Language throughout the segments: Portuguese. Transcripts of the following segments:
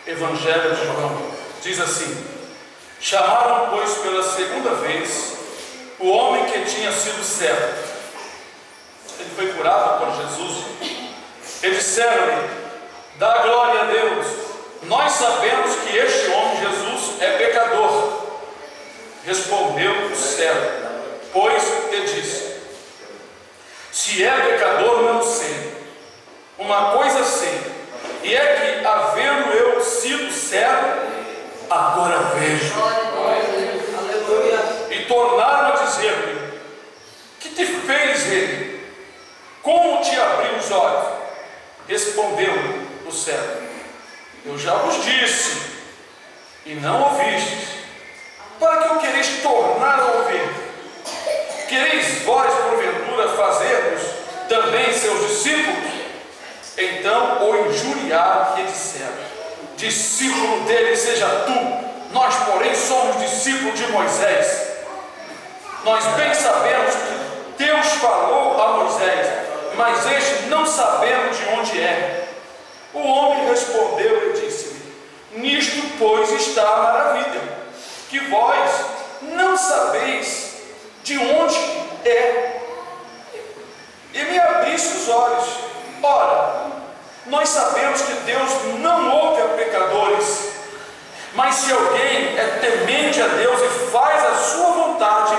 Evangelho de João, diz assim: chamaram, pois, pela segunda vez o homem que tinha sido cego. Ele foi curado por Jesus. Eles disseram-lhe: dá glória a Deus, nós sabemos que este homem Jesus é pecador. Respondeu o cego, pois e disse: se é pecador, não sei. Uma coisa sei, e é que, havendo eu sido cego, agora vejo. E tornaram a dizer-lhe: que te fez ele? Como te abriu os olhos? Respondeu o cego: eu já vos disse, e não ouvistes. Para que o quereis tornar a ouvir? Quereis vós, porventura, fazer-vos também seus discípulos? Então o injuriaram e disseram: discípulo dele seja tu, nós porém somos discípulos de Moisés. Nós bem sabemos que Deus falou a Moisés, mas este não sabemos de onde é. O homem respondeu e disse-lhe: nisto, pois, está a maravilha, que vós não sabeis de onde é, e me abriste os olhos. Ora, nós sabemos que Deus não ouve a pecadores, mas se alguém é temente a Deus e faz a sua vontade,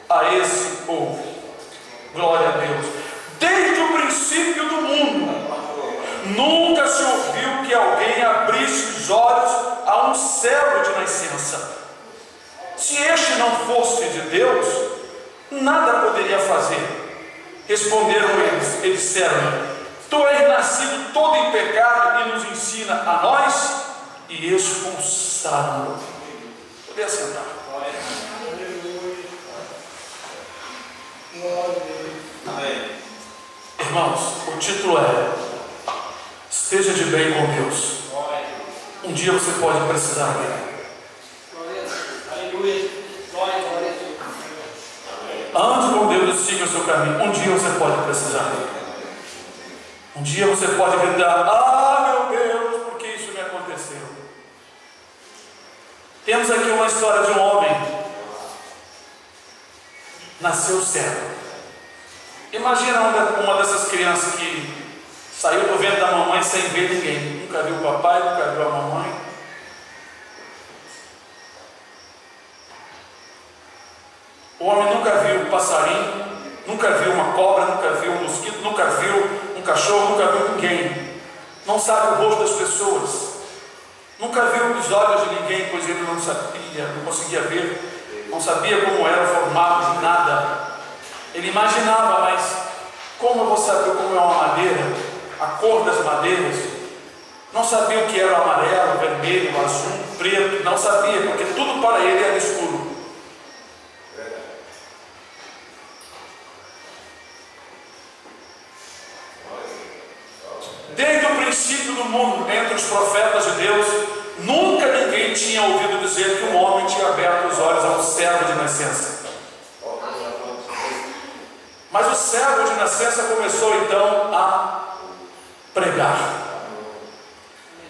a esse ouve. Glória a Deus. Desde o princípio do mundo, nunca se ouviu que alguém abrisse os olhos a um cego de nascença. Se este não fosse de Deus, nada poderia fazer. Responderam eles e disseram: tu és nascido todo em pecado e nos ensina a nós? E expulsaram-no. Poder sentar. Irmãos, o título é: esteja de bem com Deus. Um dia você pode precisar dele. Ande com Deus e siga o seu caminho. Um dia você pode precisar dele. Um dia você pode gritar: ah, meu Deus, por que isso me aconteceu? Temos aqui uma história de um homem. Nasceu cego. Imagina uma dessas crianças que saiu do ventre da mamãe sem ver ninguém. Nunca viu o papai, nunca viu a mamãe. O homem nunca viu um passarinho, nunca viu uma cobra, nunca viu um mosquito, nunca viu um cachorro, nunca viu ninguém. Não sabe o rosto das pessoas. Nunca viu os olhos de ninguém, pois ele não sabia, não conseguia ver, não sabia como era o formato de nada. Ele imaginava, mas como eu vou saber como é uma madeira, a cor das madeiras? Não sabia o que era o amarelo, o vermelho, o azul, o preto, não sabia, porque tudo para ele era escuro. Desde o princípio do mundo, entre os profetas de Deus, nunca ninguém tinha ouvido dizer que um homem tinha aberto os olhos a um cego de nascença. Mas o cego de nascença começou então a pregar.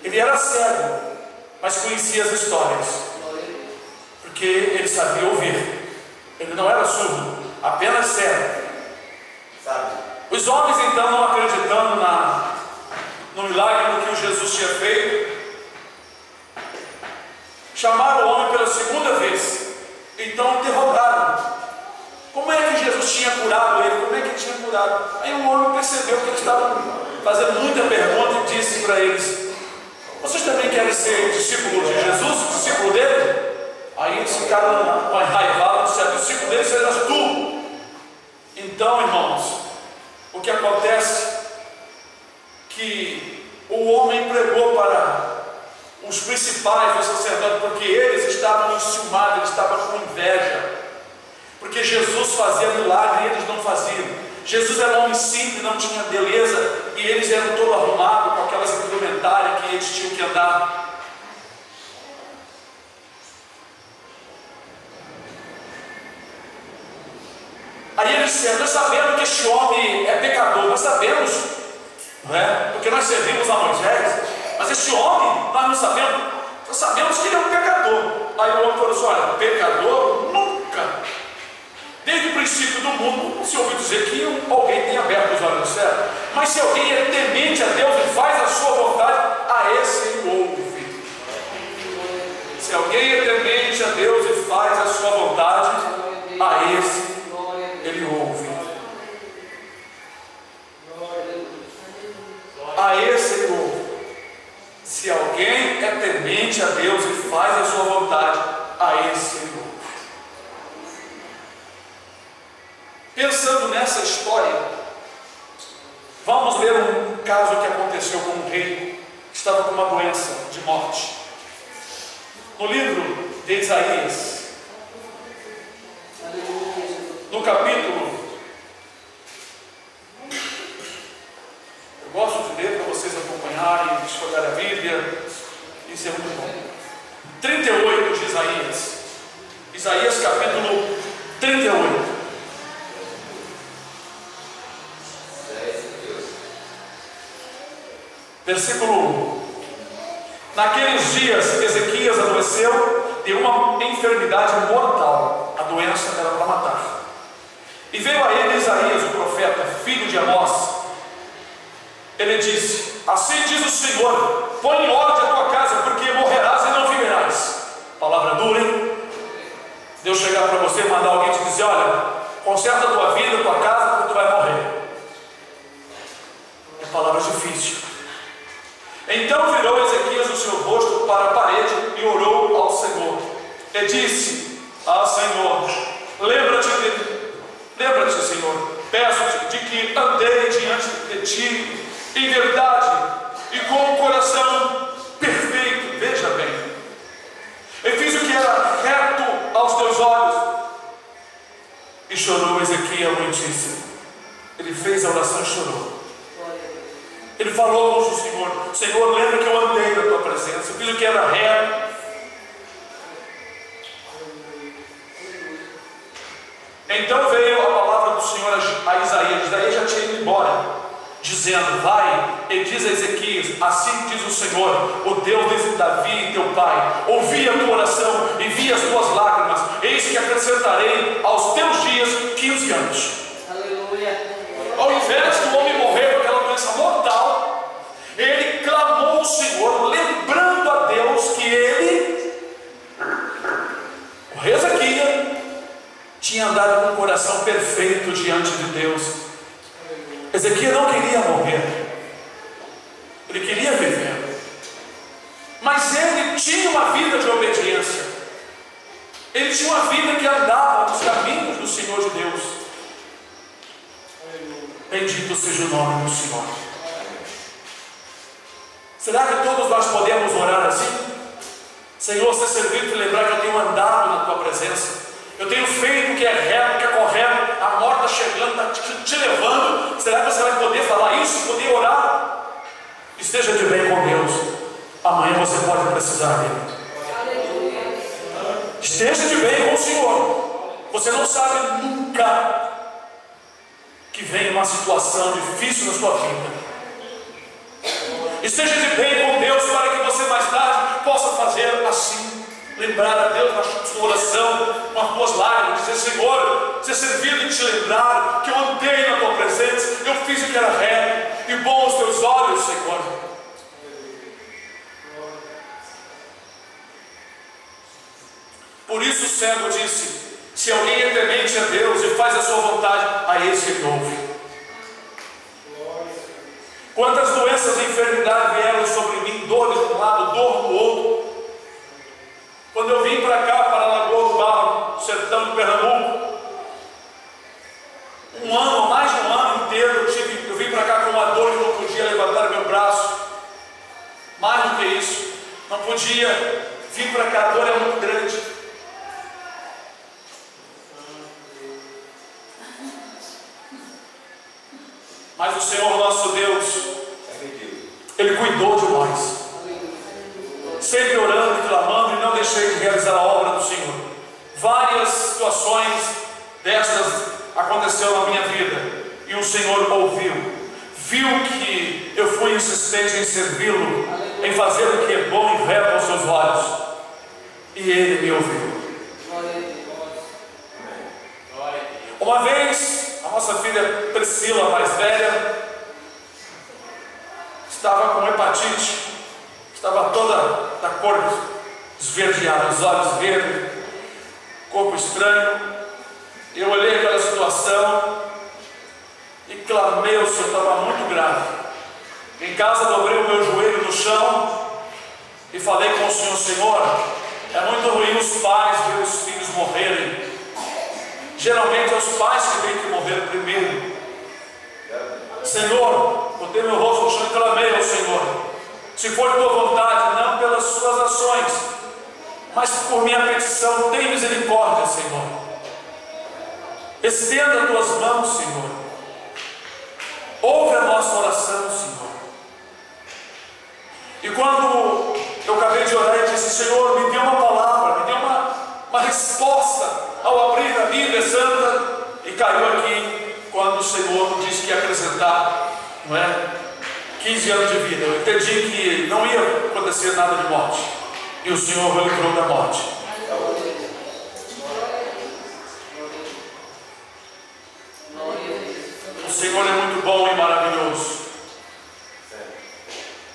Ele era cego, mas conhecia as histórias, porque ele sabia ouvir. Ele não era surdo, apenas cego. Os homens então, não acreditando no milagre que Jesus tinha feito, chamaram o homem pela segunda vez. Então interrogaram: como é que Jesus tinha curado ele? Como é que ele tinha curado? Aí o homem percebeu que eles estavam fazendo muita pergunta e disse para eles: vocês também querem ser discípulos de Jesus, discípulo dele? Aí eles ficaram enraivados e disseram: discípulo dele serás tu. Então, irmãos, o que acontece? Que o homem pregou para os principais dos sacerdotes, porque eles estavam enciumados, eles estavam com inveja, porque Jesus fazia milagre e eles não faziam. Jesus era um homem simples, não tinha beleza, e eles eram todo arrumados com aquelas indumentárias que eles tinham que andar. Aí eles disseram: nós sabemos que este homem é pecador, nós sabemos, não é? Porque nós servimos a Moisés, mas este homem, nós não sabemos, nós sabemos que ele é um pecador. Aí o homem falou assim: olha, pecador nunca, desde o princípio do mundo, não se ouviu dizer que alguém tem aberto os olhos do céu. Mas se alguém é temente a Deus e faz a sua vontade, a esse ele ouve. Se alguém é temente a Deus e faz a sua vontade, a esse ele ouve. A esse ele ouve. Se alguém é temente a Deus e faz a sua vontade, a esse ele ouve. Pensando nessa história, vamos ler um caso que aconteceu com um rei que estava com uma doença de morte. No livro de Isaías, no capítulo, eu gosto de ler para vocês acompanharem, estudar a Bíblia, isso é muito bom. 38 de Isaías, Isaías capítulo 38. Versículo 1. Naqueles dias Ezequias adoeceu de uma enfermidade mortal, a doença era para matar. E veio a ele Isaías, o profeta, filho de Amós. Ele disse: assim diz o Senhor, põe em ordem a tua casa, porque morrerás e não viverás. Palavra dura, hein? Deus chegar para você e mandar alguém te dizer: olha, conserta a tua vida, a tua casa, porque tu vai morrer. É palavra difícil. Então virou Ezequias o seu rosto para a parede e orou ao Senhor. E disse: ah, Senhor, lembra-te, Senhor, peço-te de que andei diante de ti em verdade e com o coração perfeito. Veja bem, e fiz o que era reto aos teus olhos. E chorou Ezequias muitíssimo. Ele fez a oração e chorou. Ele falou com o Senhor: Senhor, lembra que eu andei na tua presença, eu fiz o que era reto. Então veio a palavra do Senhor a Isaías. Isaías já tinha ido embora, dizendo: vai e diz a Ezequias: assim diz o Senhor, o Deus de Davi, teu pai, ouvi a tua oração e vi as tuas lágrimas, eis que acrescentarei aos teus dias 15 anos. Aleluia. Ao invés do homem morrer com aquela doença mortal, ele clamou ao Senhor, lembrando a Deus que ele, o rei Ezequias, tinha andado com o coração perfeito diante de Deus. Ezequias não queria morrer, ele queria viver, mas ele tinha uma vida de obediência, ele tinha uma vida que andava nos caminhos do Senhor de Deus. Bendito seja o nome do Senhor. Será que todos nós podemos orar assim? Senhor, ser servido e lembrar que eu tenho andado na tua presença, eu tenho feito o que é reto, o que é correto, a morte está chegando, está te levando. Será que você vai poder falar isso, poder orar? Esteja de bem com Deus, amanhã você pode precisar dele. Esteja de bem com o Senhor. Você não sabe nunca que vem uma situação difícil na sua vida. Esteja de bem com Deus para que você mais tarde possa fazer assim, lembrar a Deus na sua oração, com as tuas lágrimas, dizer: Senhor, ser servido em te lembrar que eu andei na tua presença, eu fiz o que era reto e bom aos teus olhos, Senhor. Por isso o cego disse: se alguém é temente a Deus e faz a sua vontade, a esse ele ouve. Quantas doenças e enfermidades vieram sobre mim, dores de um lado, dor do outro. Quando eu vim para cá, para a Lagoa do Barro, sertão do Pernambuco, um ano, mais de um ano inteiro, eu vim para cá com uma dor que não podia levantar meu braço. Mais do que isso, não podia vir para cá, a dor é muito grande. Mas o Senhor nosso Deus, Ele cuidou de nós, sempre orando e clamando, e não deixei de realizar a obra do Senhor. Várias situações destas aconteceram na minha vida, e o Senhor ouviu, viu que eu fui insistente em servi-lo, em fazer o que é bom e reto aos seus olhos. E ele me ouviu. Uma vez, a nossa filha Priscila, mais velha, estava com hepatite, estava toda da cor esverdeada, os olhos verdes, corpo estranho. Eu olhei aquela situação e clamei ao Senhor, estava muito grave. Em casa dobrei o meu joelho no chão e falei com o Senhor: Senhor, é muito ruim os pais ver os filhos morrerem. Geralmente é os pais que têm que morrer primeiro. Senhor, botei meu rosto no chão e clamei ao Senhor: se for tua vontade, não pelas suas ações, mas por minha petição, tem misericórdia, Senhor. Estenda as tuas mãos, Senhor. Ouve a nossa oração, Senhor. E quando eu acabei de orar, eu disse: Senhor, me dê uma palavra, me dê uma resposta ao abrir a Bíblia Santa. E caiu aqui quando o Senhor disse que ia acrescentar, não é, 15 anos de vida. Eu entendi que não ia acontecer nada de morte, e o Senhor me livrou da morte. O Senhor é muito bom e maravilhoso.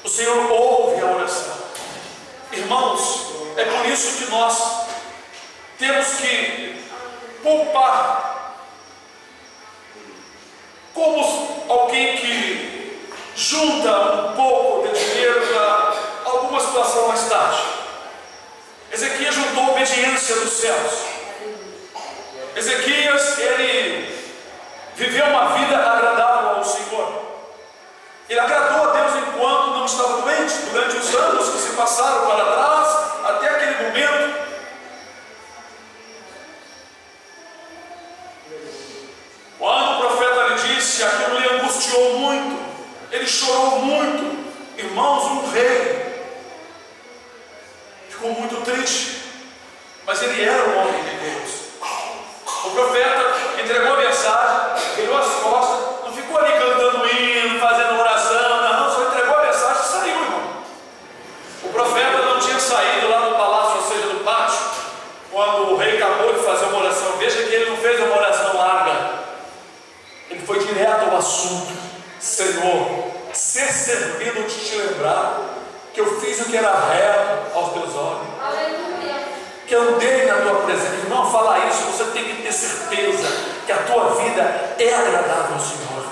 O Senhor ouve a oração. Irmãos, é por isso que nós temos que poupar, como alguém que junta um pouco de dinheiro para alguma situação mais tarde. Ezequias juntou obediência dos céus. Ezequias, ele viveu uma vida agradável ao Senhor. Ele agradou a Deus enquanto não estava doente, durante os anos que se passaram para trás, até aquele momento. Quando o profeta lhe disse, aquilo lhe angustiou muito, ele chorou muito. Irmãos, um rei ficou muito triste, mas ele era um homem de Deus. O profeta entregou a mensagem, virou as costas, não ficou ali cantando hino, fazendo oração, não, só entregou a mensagem e saiu, irmão. O profeta não tinha saído lá no palácio, ou seja, do pátio, quando o rei acabou de fazer uma oração. Veja que ele não fez uma oração larga, ele foi direto ao assunto. Senhor, ser servido de te lembrar que eu fiz o que era reto aos teus olhos. Aleluia. Que andei na tua presença. Irmão, fala isso, você tem que ter certeza que a tua vida é agradável ao Senhor.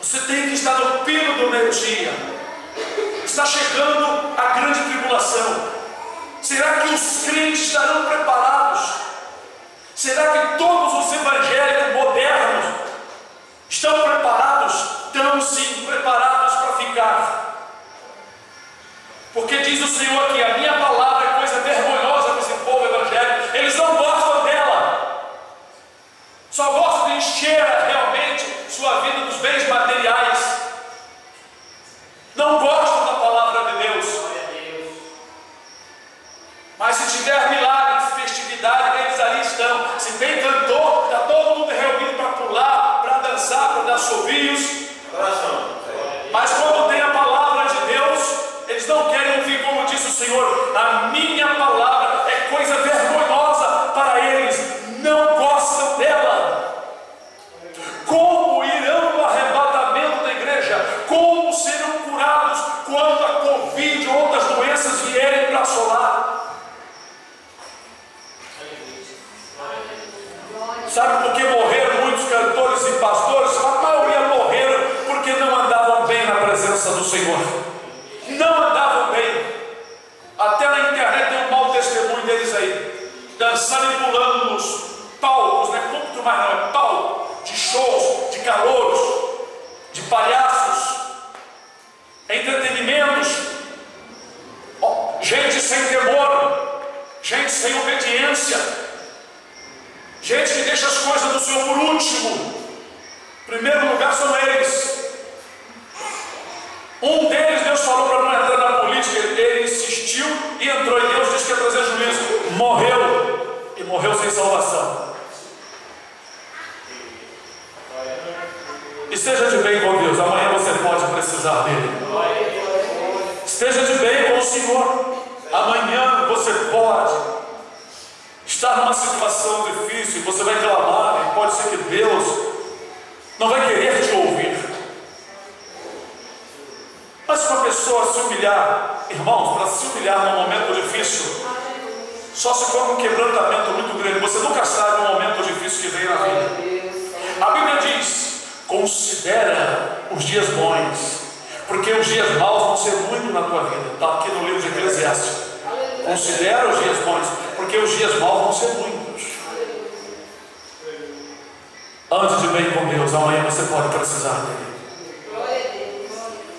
Você tem que estar no pino do meio-dia. Está chegando a grande tribulação. Será que os crentes estarão preparados? Será que todos os evangélicos modernos estão preparados? Estão sim preparados para ficar. Porque diz o Senhor que a minha palavra é coisa vergonhosa para esse povo evangélico. Eles não gostam dela. Só gostam de encher realmente sua vida dos bens materiais. Não gostam da palavra de Deus. Mas se tiver milagres, festividade, eles ali estão. Se tem cantor, está todo mundo reunido para pular, para dançar, para dar assobios. Mas quando tem a palavra de Deus, eles não querem ouvir, como disse o Senhor: a minha palavra é coisa vergonhosa para eles, não gostam dela. Como irão no arrebatamento da igreja? Como serão curados quando a Covid ou outras doenças vierem para assolar? Sabe por que morreram muitos cantores e pastores? A maioria morreram porque não andavam bem na presença do Senhor. Não andavam bem. Até na internet tem um mau testemunho deles aí, dançando e pulando nos palcos, não é púlpito mais não, é palco, de shows, de calouros, de palhaços, entretenimentos, gente sem temor, gente sem obediência, gente que deixa as coisas do Senhor por último. Primeiro lugar são eles. Um deles, Deus falou para não entrar na política, ele insistiu e entrou, e Deus disse que ia trazer juízo. Morreu, e morreu sem salvação. Esteja de bem com Deus, amanhã você pode precisar dele. Esteja de bem com o Senhor, amanhã você pode estar numa situação difícil, você vai clamar, e pode ser que Deus não vai querer te ouvir. Mas se uma pessoa se humilhar, irmãos, para se humilhar num momento difícil, só se for um quebrantamento muito grande. Você nunca sabe um momento difícil que vem na vida. A Bíblia diz: considera os dias bons, porque os dias maus vão ser muito na tua vida. Está aqui no livro de Eclesiastes. Considera os dias bons, porque os dias maus vão ser muitos. Ande de bem com Deus, amanhã você pode precisar dele.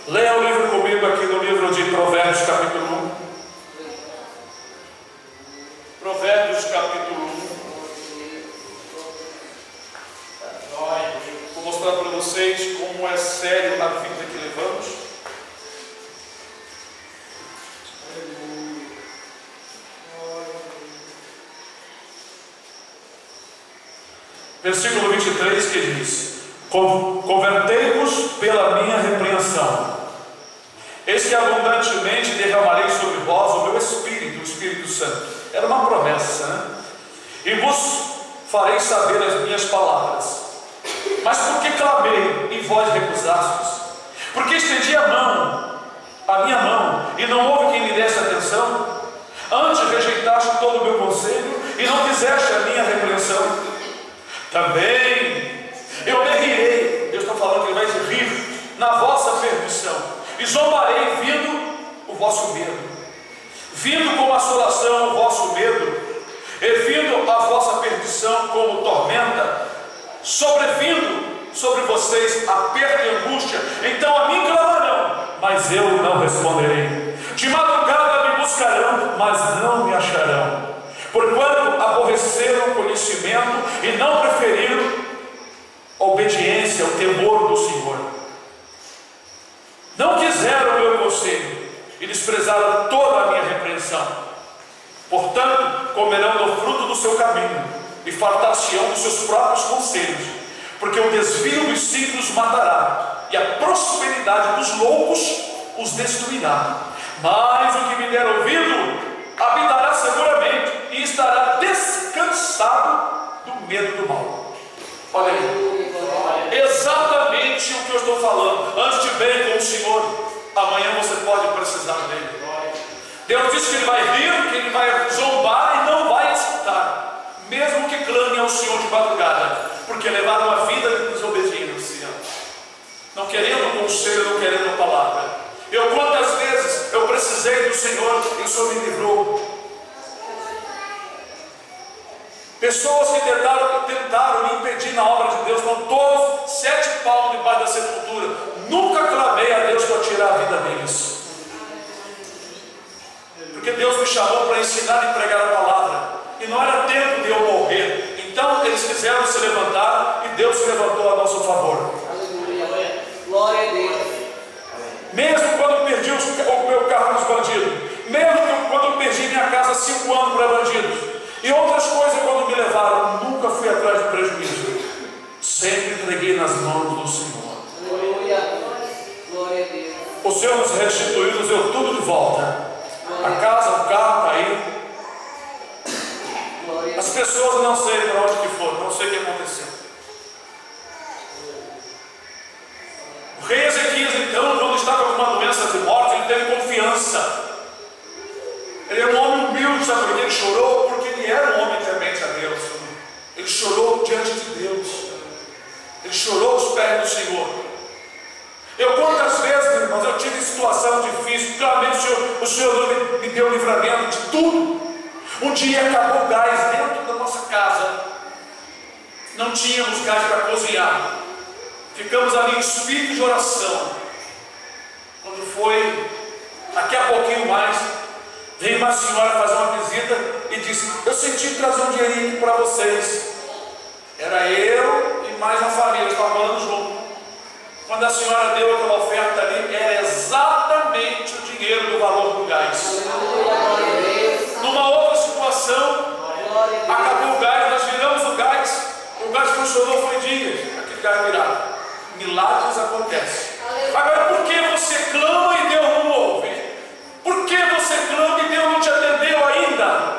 Leia o livro comigo aqui no livro de Provérbios, capítulo 1. Provérbios, capítulo 1. Vou mostrar para vocês como é sério a vida que levamos. Versículo 23, que diz: convertei-vos pela minha repreensão. Eis que abundantemente derramarei sobre vós o meu Espírito, o Espírito Santo. Era uma promessa, né? E vos farei saber as minhas palavras. Mas por que clamei e vós recusastes? Porque estendi a minha mão, e não houve quem me desse atenção? Antes rejeitaste todo o meu conselho, e não quiseste a minha repreensão. Também eu me rirei, Deus está falando que Ele vai se rir na vossa perdição, e zombarei vindo o vosso medo, vindo como assolação o vosso medo, e vindo a vossa perdição como tormenta, sobrevindo sobre vocês aperto e angústia. Então a mim clamarão, mas eu não responderei. De madrugada me buscarão, mas não me acharão. Porquanto aborreceram o conhecimento e não preferiram a obediência, o temor do Senhor. Não quiseram o meu conselho e desprezaram toda a minha repreensão. Portanto, comerão do fruto do seu caminho e fartar-se-ão dos seus próprios conselhos, porque o desvio dos símpios matará, e a prosperidade dos loucos os destruirá. Mas o que me der ouvido habitará seguramente e estará descansado do medo do mal. Olha aí, exatamente o que eu estou falando. Antes de bem com o Senhor, amanhã você pode precisar dele. Deus disse que Ele vai rir, que Ele vai zombar e não vai escutar, mesmo que clame ao Senhor de madrugada, porque levaram uma vida de desobediência, não querendo conselho, não querendo palavra. Quantas vezes eu precisei do Senhor e o Senhor me livrou. Pessoas que tentaram me impedir na obra de Deus, estão todos 7 palmos debaixo da sepultura. Nunca clamei a Deus para tirar a vida deles, porque Deus me chamou para ensinar e pregar a palavra, e não era tempo de eu morrer. Então eles quiseram se levantar e Deus se levantou a nosso favor. Aleluia. Glória a Deus. Mesmo quando eu perdi o meu carro nos bandidos, mesmo quando eu perdi minha casa 5 anos para bandidos, e outras coisas quando me levaram, nunca fui atrás de prejuízo, sempre entreguei nas mãos do Senhor. Aleluia. Glória a Deus. O Senhor nos restituiu, nos deu tudo de volta. A casa, o carro está aí. As pessoas não sei para onde que foram, não sei o que aconteceu. O rei Ezequias, então, quando estava com uma doença de morte, ele teve confiança. Ele era um homem humilde, sabe por que ele chorou? Porque ele era um homem temente a Deus. Ele chorou diante de Deus. Ele chorou aos pés do Senhor. Quantas vezes, irmãos, eu tive situação difícil, claramente o Senhor me deu livramento de tudo. Um dia acabou o gás dentro da nossa casa, não tínhamos gás para cozinhar, ficamos ali em espírito de oração. Quando foi, daqui a pouquinho mais, veio uma senhora fazer uma visita e disse: eu senti trazer um dinheirinho aqui para vocês. Era eu e mais uma família, estavam morando junto. Quando a senhora deu aquela oferta ali, era exatamente o dinheiro do valor do gás. Numa outra situação, acabou o gás, nós viramos o gás funcionou, foi dias, aquele gás virado. milagres acontecem. Agora, por que você clama e Deus não ouve? Por que você clama e Deus não te atendeu ainda?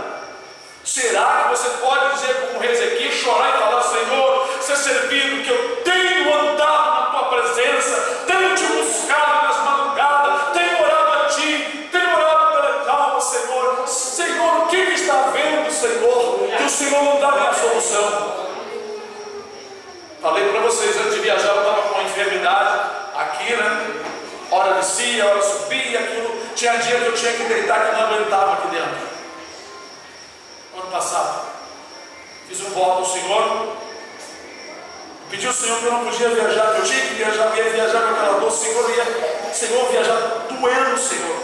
Será que você pode dizer como Ezequiel, chorar e falar: Senhor, ser servido, que eu tenho andado na tua presença, tenho te buscado nas madrugadas, tenho orado a ti, tenho orado pela calma, Senhor. Senhor, o que está havendo, Senhor? Que o Senhor não dá a minha solução. Falei para vocês, antes de viajar eu estava com uma enfermidade aqui, né? Hora descia, hora subia, aquilo. Tinha dia que eu tinha que deitar que não aguentava aqui dentro. Ano passado, fiz um voto ao Senhor, pedi ao Senhor que eu não podia viajar, que eu tinha que viajar, eu ia viajar com aquela dor. Senhor, Senhor, viajar doendo, Senhor.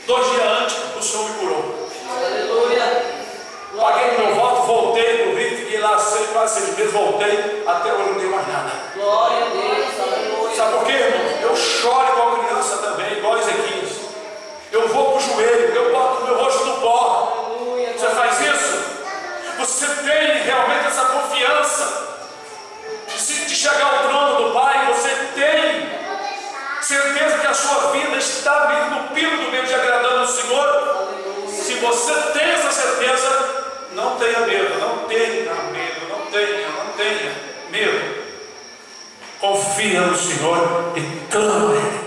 2 dias antes, o Senhor me curou. Aleluia. Paguei meu voto, voltei do Rio, fiquei lá quase 6 meses, voltei, até hoje não tenho mais nada. Glória a Deus, aleluia. Sabe por quê, irmão? Eu choro igual criança também, igual Ezequiel. Eu vou para o joelho, eu boto o meu rosto no pó. Você faz isso? Você tem realmente essa confiança de chegar ao trono do Pai? Você tem certeza que a sua vida está no pino do meio de agradando ao Senhor? Se você tem essa certeza, não tenha medo, não tenha medo, não tenha medo. Confia no Senhor e clama.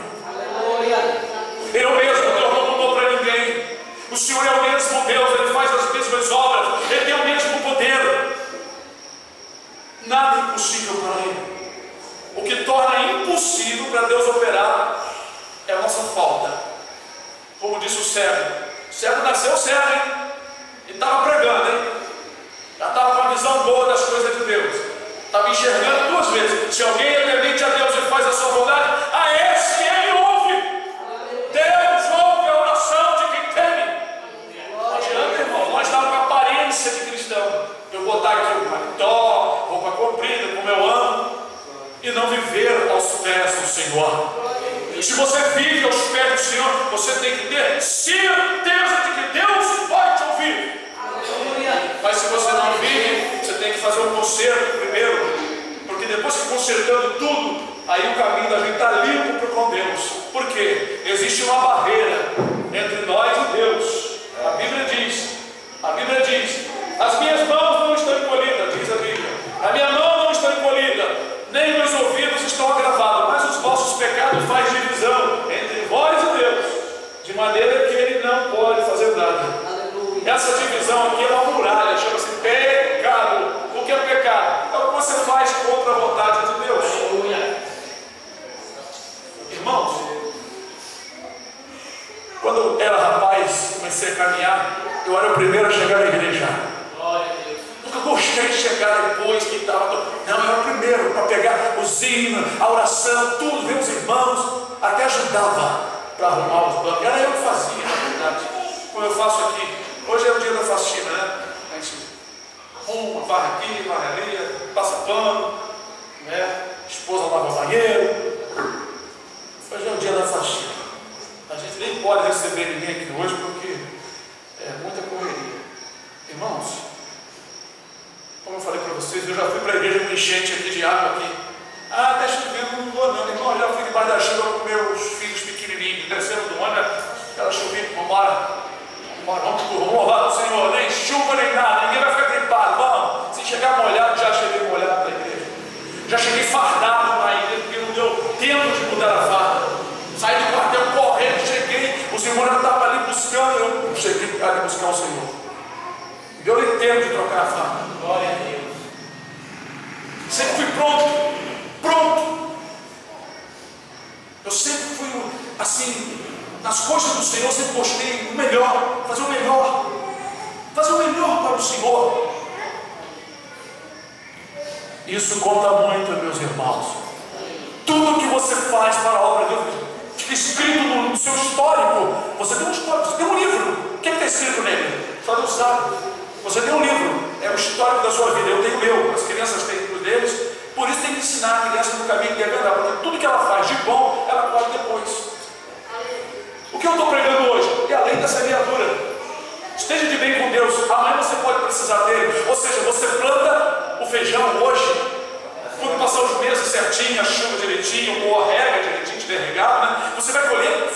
Ele é o mesmo, Deus não mudou para ninguém. O Senhor é o mesmo Deus, Ele faz as mesmas obras, Ele tem o mesmo poder. Nada é impossível para Ele. O que torna impossível para Deus operar é a nossa falta. Como disse o cego nasceu cego, hein? E estava pregando, hein? Já estava com uma visão boa das coisas de Deus. Estava enxergando 2 vezes. Se alguém é temente a Deus e faz a sua vontade, a esse Ele ouve. Deus ouve a oração de quem teme. Não adianta, irmão, nós estamos com a aparência de cristão. Eu botar aqui um paletó, roupa comprida, como eu amo, e não viver aos pés do Senhor. Se você vive aos pés do Senhor, você tem que ter certeza de que Deus vai te ouvir. Mas se você não vive, você tem que fazer um conserto primeiro, porque depois que consertando tudo, aí o caminho da gente está limpo com Deus. Por quê? Existe uma barreira entre nós e Deus. A Bíblia diz: as minhas mãos não estão encolhidas, diz a Bíblia. A minha mão não está encolhida, nem meus ouvidos estão agravados, mas os vossos pecados faz divisão entre vós e Deus, de maneira que Ele não pode fazer nada. Essa divisão aqui é uma muralha, chama-se pecado. O que é pecado? É o que você faz contra a vontade de Deus. Irmãos, quando eu era rapaz, comecei a caminhar, eu era o primeiro a chegar na igreja. Nunca gostei de chegar depois que estava. Não, eu era o primeiro para pegar os hinos, a oração, tudo, ver os irmãos, até ajudava para arrumar os bancos. Era eu que fazia, na verdade, como eu faço aqui. Hoje é o dia da faxina, né? A gente arruma, varre aqui, varre ali, passa pano, né? Esposa lava o banheiro. Hoje é o dia da faxina. A gente nem pode receber ninguém aqui hoje porque é muita correria. Irmãos, como eu falei para vocês, eu já fui para a igreja com enchente aqui de água aqui. Ah, deixa eu ver, não vou não. Irmão, eu já fui debaixo da chuva com meus filhos pequenininhos, descendo do ônibus, aquela chuvinha, vamos louvar o Senhor, nem chuva nem nada, ninguém vai ficar gripado, vamos. Se chegar molhado, já cheguei molhado para a igreja. Já cheguei fardado na igreja, porque não deu tempo de mudar a farda. Saí do quartel correndo, cheguei, os irmãos já estavam ali buscando, eu cheguei ali buscar o Senhor. Deu nem tempo de trocar a farda. Glória a Deus. Sempre fui pronto. Eu sempre fui assim, nas coisas do Senhor, sempre postei o melhor, fazer o melhor para o Senhor. Isso conta muito, meus irmãos. Tudo que você faz para a obra de Deus, fica escrito no seu histórico. Você tem um histórico, você tem um livro. O que está escrito nele? Só Deus sabe. Você tem um livro, é o histórico da sua vida. Eu tenho o meu, as crianças têm o deles. Por isso tem que ensinar a criança no caminho que deve andar, porque tudo que ela faz de bom, ela pode depois. O que eu estou pregando hoje é a lei da semeadura. Esteja de bem com Deus, amanhã você pode precisar dele. Ou seja, você planta o feijão hoje, quando passar os meses, você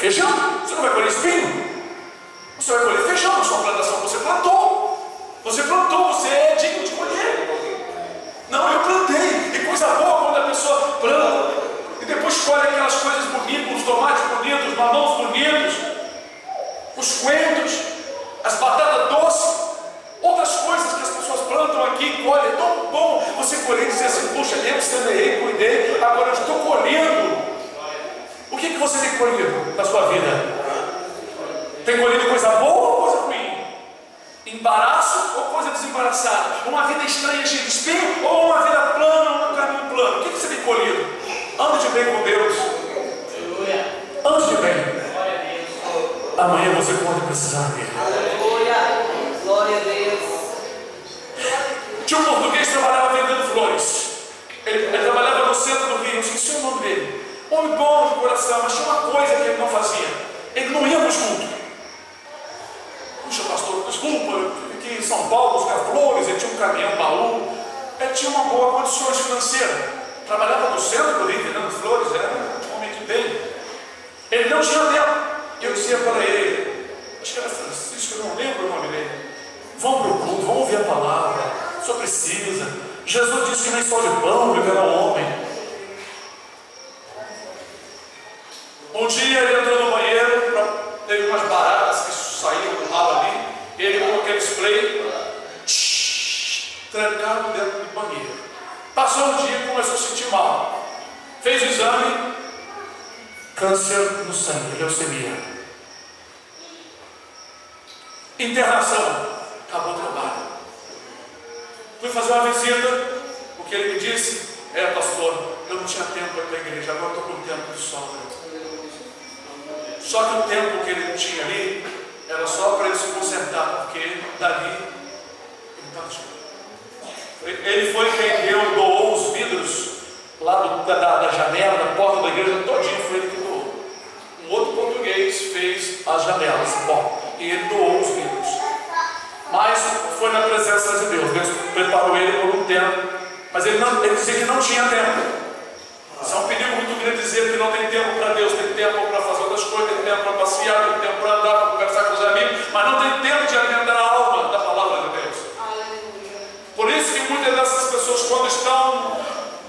feijão, você não vai colher espinho. Você vai colher feijão na sua plantação, você plantou. Você plantou, você é digno de colher. Não, eu plantei. E coisa boa quando a pessoa planta e depois colhe aquelas coisas bonitas, os tomates bonitos, os mamões bonitos, os coentros, as batatas doces, outras coisas que as pessoas plantam aqui e colhem. É tão bom você colher e dizer assim: puxa, eu semeei, cuidei, agora eu estou colhendo. O que você tem colhido na sua vida? Tem colhido coisa boa ou coisa ruim? Embaraço ou coisa desembaraçada? Uma vida estranha, cheia de espinho, ou uma vida plana, um caminho plano? O que você tem colhido? Ande de bem com Deus. Ande de bem. Amanhã você pode precisar dele. Glória a Deus. Tinha um português que trabalhava vendendo flores. Ele trabalhava no centro do Rio. Eu esqueci o nome dele. Homem bom de coração, mas tinha uma coisa que ele não fazia. Ele não ia para o culto. Puxa, pastor, desculpa, eu tive aqui em São Paulo buscar flores. Ele tinha um caminhão, baú. Ele tinha uma boa condições financeiras. Trabalhava no centro do Rio vendendo flores. Era um homem de bem. Ele não tinha tempo. Eu dizia para ele, acho que era Francisco, eu não lembro o nome dele: vamos para o culto, vamos ouvir a palavra. Só precisa. Jesus disse que nem só de pão viverá o homem. Um dia ele entrou no banheiro, teve umas baratas que saíram do ralo ali, ele com aquele spray, trancaram dentro do banheiro. Passou um dia e começou a sentir mal. Fez o exame, câncer no sangue, leucemia. Internação, acabou o trabalho. Fui fazer uma visita. O que ele me disse: pastor, eu não tinha tempo para ir para a igreja, agora estou com tempo de sobra. Só que o tempo que ele tinha ali era só para ele se concentrar, porque dali ele partiu. Ele foi quem doou os vidros lá da janela, da porta da igreja todinho, foi ele que doou. Um outro português fez as janelas, e ele doou os vidros. Mas foi na presença de Deus. Deus preparou ele por um tempo, mas ele dizia que não tinha tempo. Isso é um perigo muito grande, dizer que não tem tempo para Deus. Tem tempo para fazer outras coisas, tem tempo para passear, tem tempo para andar, para conversar com os amigos, mas não tem tempo de alimentar a alma da palavra de Deus. Por isso que muitas dessas pessoas, quando estão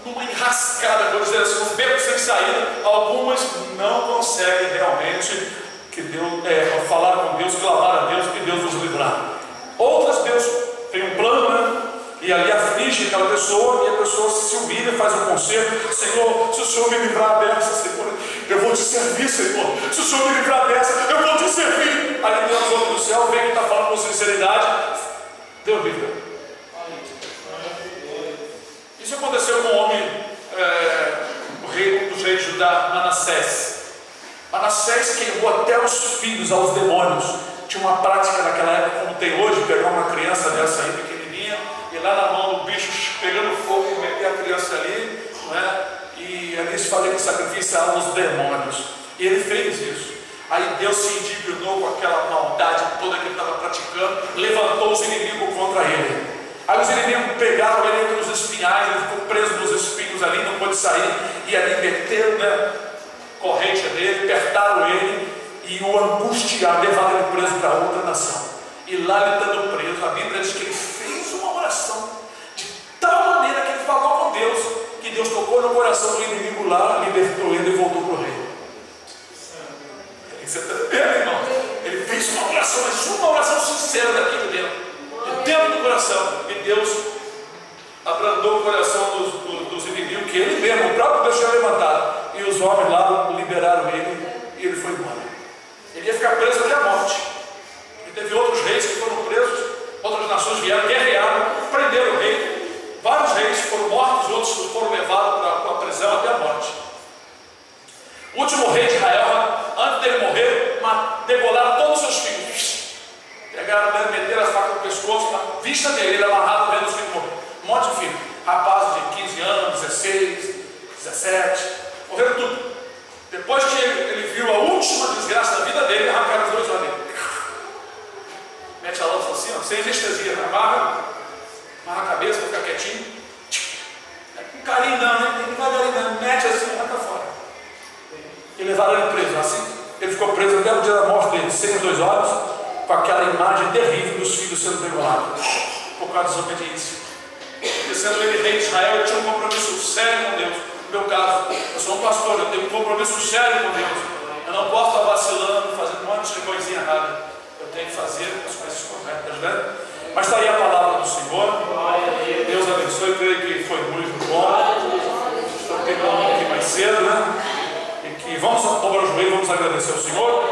numa enrascada, por dizer assim, um beco sem saída, algumas não conseguem realmente que Deus, falar com Deus, clamar a Deus, que Deus nos livrar. Outras, Deus tem um plano, né? E ali aflige aquela pessoa, e a pessoa se humilha, faz um conselho: Senhor, se o Senhor me livrar dessa, Senhor, eu vou te servir, Senhor. Se o Senhor me livrar dessa, eu vou te servir. Aí Deus olha do céu, vem que está falando com sinceridade, Deus livra. Isso aconteceu com um homem, o rei dos reis de Judá, Manassés. Manassés queimou até os filhos aos demônios. Tinha uma prática naquela época, como tem hoje, pegar uma criança dessa aí pequenininha e lá na mão do bicho pegando fogo e meter a criança ali, né? E ali se fazia que sacrifício aos demônios. E ele fez isso. Aí Deus se indignou com aquela maldade toda que ele estava praticando, levantou os inimigos contra ele. Aí os inimigos pegaram ele entre os espinhais, ele ficou preso nos espinhos ali, não pôde sair, e ali meteram, né, corrente nele, apertaram ele e o angustiaram, levaram ele preso para outra nação. E lá ele estando preso, a Bíblia diz que ele fez uma oração de tal maneira que ele falou com Deus, que Deus tocou no coração do inimigo lá, libertou ele e voltou para o reino. Você está vendo, irmão? Ele fez uma oração, mas uma oração sincera daqui de dentro do coração, e Deus abrandou o coração dos inimigos, que ele mesmo, o próprio Deus tinha levantado, e os homens lá liberaram ele, e ele foi embora. Ele ia ficar preso até a morte. E teve outros reis que foram presos, outras nações vieram, guerrearam, prenderam o rei. Vários reis foram mortos, outros foram levados para a prisão até a morte. O último rei de Israel, antes dele morrer, degolaram todos os seus filhos. Pegaram, meteram a faca no pescoço, na vista dele, ele amarrado, vendo os filhos morrer. Um monte de filhos, rapazes de 15 anos, 16, 17, morreram tudo. Depois que ele viu a última desgraça da vida dele, arrancaram os dois olhos dele. Mete a lança assim, ó, sem anestesia, amarra a cabeça para ficar quietinho. Com carinho não, né? Devagarinho não, mete assim, arranca fora. E levaram ele preso. Assim, Ele ficou preso até o dia da morte dele, sem os 2 olhos, com aquela imagem terrível dos filhos sendo degorados, por causa da desobediência. Porque sendo ele rei de Israel, ele tinha um compromisso sério com Deus. No meu caso, eu sou um pastor, eu tenho um compromisso sério com Deus. Eu não posso estar vacilando, fazendo um monte de coisinha errada. Eu tenho que fazer as coisas corretas, né? Mas está aí a palavra do Senhor. Deus abençoe, eu creio que foi muito bom. Estou terminando aqui mais cedo, né? E que vamos dobrar o joelho, vamos agradecer ao Senhor.